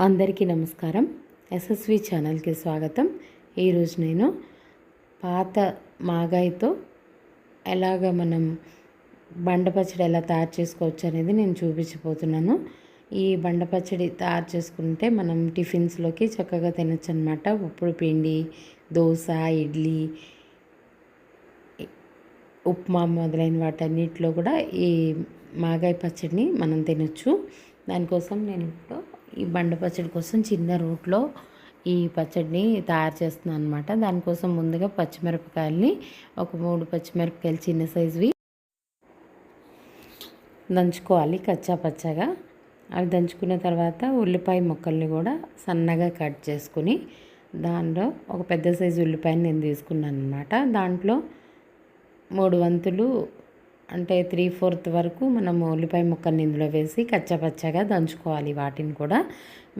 అందరికీ నమస్కారం. ఎస్ఎస్వి ఛానల్కి స్వాగతం. ఈరోజు నేను పాత మాగాయితో ఎలాగ మనం బండ పచ్చడి ఎలా తయారు చేసుకోవచ్చు అనేది నేను చూపించబోతున్నాను. ఈ బండ పచ్చడి తయారు చేసుకుంటే మనం టిఫిన్స్లోకి చక్కగా తినచ్చు అనమాట. ఉప్పుడు పిండి, దోశ, ఇడ్లీ, ఉప్మా మొదలైన వాటన్నిటిలో కూడా ఈ మాగాయి పచ్చడిని మనం తినచ్చు. దానికోసం నేను ఇప్పుడు ఈ బండ పచ్చడి కోసం చిన్న రోట్లో ఈ పచ్చడిని తయారు చేస్తున్నాను అనమాట. దానికోసం ముందుగా పచ్చిమిరపకాయలని ఒక 3 పచ్చిమిరపకాయలు చిన్న సైజువి దంచుకోవాలి కచ్చా పచ్చగా. అవి దంచుకున్న తర్వాత ఉల్లిపాయ ముక్కల్ని కూడా సన్నగా కట్ చేసుకుని దానిలో ఒక పెద్ద సైజు ఉల్లిపాయని నేను తీసుకున్నాను అనమాట. దాంట్లో 3 వంతులు అంటే 3/4 వరకు మనము ఉల్లిపాయ ముక్కల్ని ఇందులో వేసి కచ్చపచ్చగా దంచుకోవాలి. వాటిని కూడా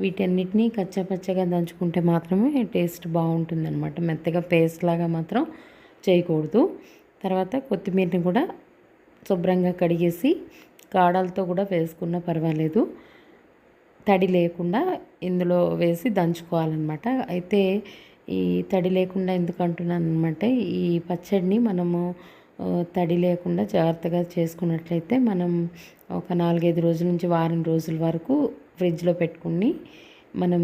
వీటన్నిటినీ కచ్చపచ్చగా దంచుకుంటే మాత్రమే టేస్ట్ బాగుంటుందన్నమాట. మెత్తగా పేస్ట్ లాగా మాత్రం చేయకూడదు. తర్వాత కొత్తిమీరని కూడా శుభ్రంగా కడిగేసి కాడలతో కూడా వేసుకున్నా పర్వాలేదు, తడి లేకుండా ఇందులో వేసి దంచుకోవాలన్నమాట. అయితే ఈ తడి లేకుండా ఎందుకు అంటున్నాను అనమాట, ఈ పచ్చడిని మనము తడి లేకుండా జాగ్రత్తగా చేసుకున్నట్లయితే మనం ఒక 4-5 రోజుల నుంచి వారం రోజుల వరకు ఫ్రిడ్జ్లో పెట్టుకుని మనం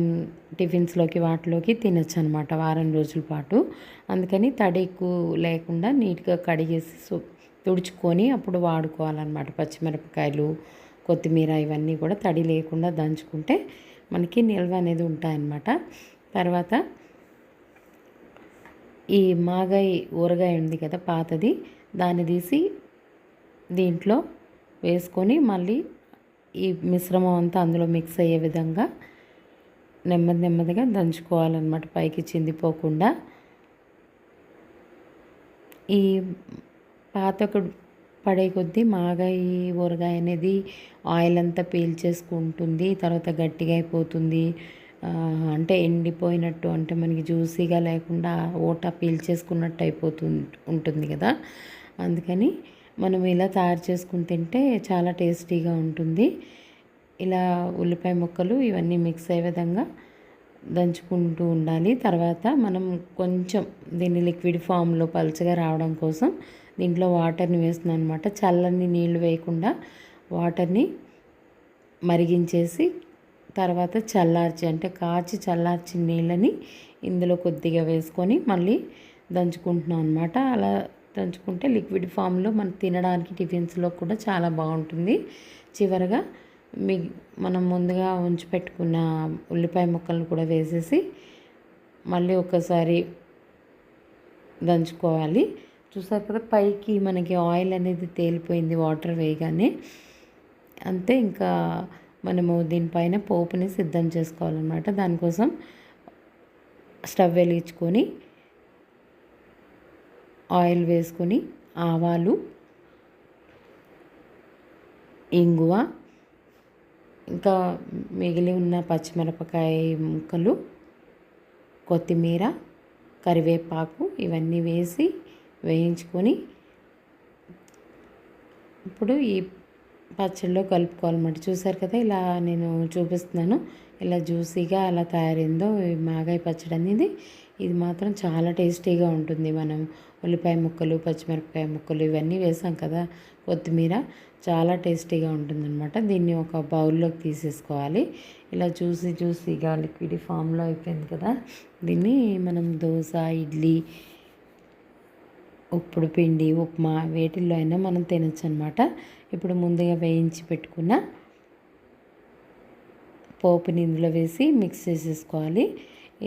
టిఫిన్స్లోకి వాటిలోకి తినచ్చు అనమాట వారం రోజుల పాటు. అందుకని తడి ఎక్కువ లేకుండా నీట్గా కడిగేసి తుడుచుకొని అప్పుడు వాడుకోవాలన్నమాట. పచ్చిమిరపకాయలు, కొత్తిమీర ఇవన్నీ కూడా తడి లేకుండా దంచుకుంటే మనకి నిల్వ అనేది ఉంటాయన్నమాట. తర్వాత ఈ మాగాయి ఊరగాయ ఉంది కదా పాతది, దాన్ని తీసి దీంట్లో వేసుకొని మళ్ళీ ఈ మిశ్రమం అంతా అందులో మిక్స్ అయ్యే విధంగా నెమ్మదిగా దంచుకోవాలన్నమాట, పైకి చిందిపోకుండా. ఈ పాతకు పడే కొద్దీ మాగాయి ఊరగాయ అనేది ఆయిల్ అంతా పీల్చేసుకుంటుంది, తర్వాత గట్టిగా అయిపోతుంది. అంటే ఎండిపోయినట్టు, అంటే మనకి జ్యూసీగా లేకుండా ఓట పీల్చేసుకున్నట్టు ఉంటుంది కదా. అందుకని మనం ఇలా తయారు చేసుకుని తింటే చాలా టేస్టీగా ఉంటుంది. ఇలా ఉల్లిపాయ ముక్కలు ఇవన్నీ మిక్స్ అయ్యే విధంగా దంచుకుంటూ ఉండాలి. తర్వాత మనం కొంచెం దీన్ని లిక్విడ్ ఫామ్లో పలుచగా రావడం కోసం దీంట్లో వాటర్ని వేస్తున్నాను అనమాట. చల్లని నీళ్ళు వేయకుండా వాటర్ని మరిగించేసి తర్వాత కాచి చల్లార్చిన నీళ్ళని ఇందులో కొద్దిగా వేసుకొని మళ్ళీ దంచుకుంటున్నాం అనమాట. అలా దంచుకుంటే లిక్విడ్ ఫామ్లో మనం తినడానికి టిఫిన్స్లో కూడా చాలా బాగుంటుంది. చివరగా మనం ముందుగా ఉంచి పెట్టుకున్న ఉల్లిపాయ ముక్కలను కూడా వేసేసి మళ్ళీ ఒకసారి దంచుకోవాలి. చూసారు కదా, పైకి మనకి ఆయిల్ అనేది తేలిపోయింది వాటర్ వేయగానే. అంతే, ఇంకా మనము దీనిపైన పోపుని సిద్ధం చేసుకోవాలన్నమాట. దానికోసం స్టవ్ వెలిగించుకొని ఆయిల్ వేసుకొని ఆవాలు, ఇంగువ, ఇంకా మిగిలి ఉన్న పచ్చిమిరపకాయ ముక్కలు, కొత్తిమీర, కరివేపాకు ఇవన్నీ వేసి వేయించుకొని ఇప్పుడు ఈ పచ్చడిలో కలుపుకోవాలన్నమాట. చూసారు కదా, ఇలా నేను చూపిస్తున్నాను. ఇలా జ్యూసీగా అలా తయారైందో ఈ మాగాయి పచ్చడి అనేది. ఇది మాత్రం చాలా టేస్టీగా ఉంటుంది. మనం ఉల్లిపాయ ముక్కలు, పచ్చిమిరపకాయ ముక్కలు ఇవన్నీ వేసాం కదా, కొత్తిమీర, చాలా టేస్టీగా ఉంటుందన్నమాట. దీన్ని ఒక బౌల్లోకి తీసేసుకోవాలి. ఇలా జ్యూసీగా లిక్విడ్ ఫామ్లో అయిపోయింది కదా. దీన్ని మనం దోశ, ఇడ్లీ, ఉప్పుడు పిండి, ఉప్మా వేటిల్లో అయినా మనం తినచ్చు అనమాట. ఇప్పుడు ముందుగా వేయించి పెట్టుకున్న పోపుని ఇందులో వేసి మిక్స్ చేసేసుకోవాలి.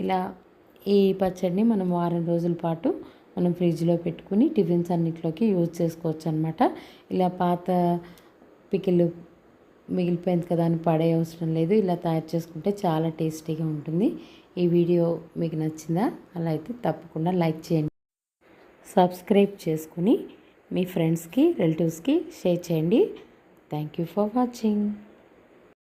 ఇలా ఈ పచ్చడిని మనం వారం రోజుల పాటు మనం ఫ్రిడ్జ్లో పెట్టుకుని టిఫిన్స్ అన్నింటిలోకి యూజ్ చేసుకోవచ్చు అనమాట. ఇలా పాత పికిల్ మిగిలిపోయింది కదా అని పడే అవసరం లేదు. ఇలా తయారు చేసుకుంటే చాలా టేస్టీగా ఉంటుంది. ఈ వీడియో మీకు నచ్చిందా? అలా అయితే తప్పకుండా లైక్ చేయండి, సబ్స్క్రైబ్ చేసుకుని మీ ఫ్రెండ్స్కి, రిలేటివ్స్కి షేర్ చేయండి. Thank you for watching.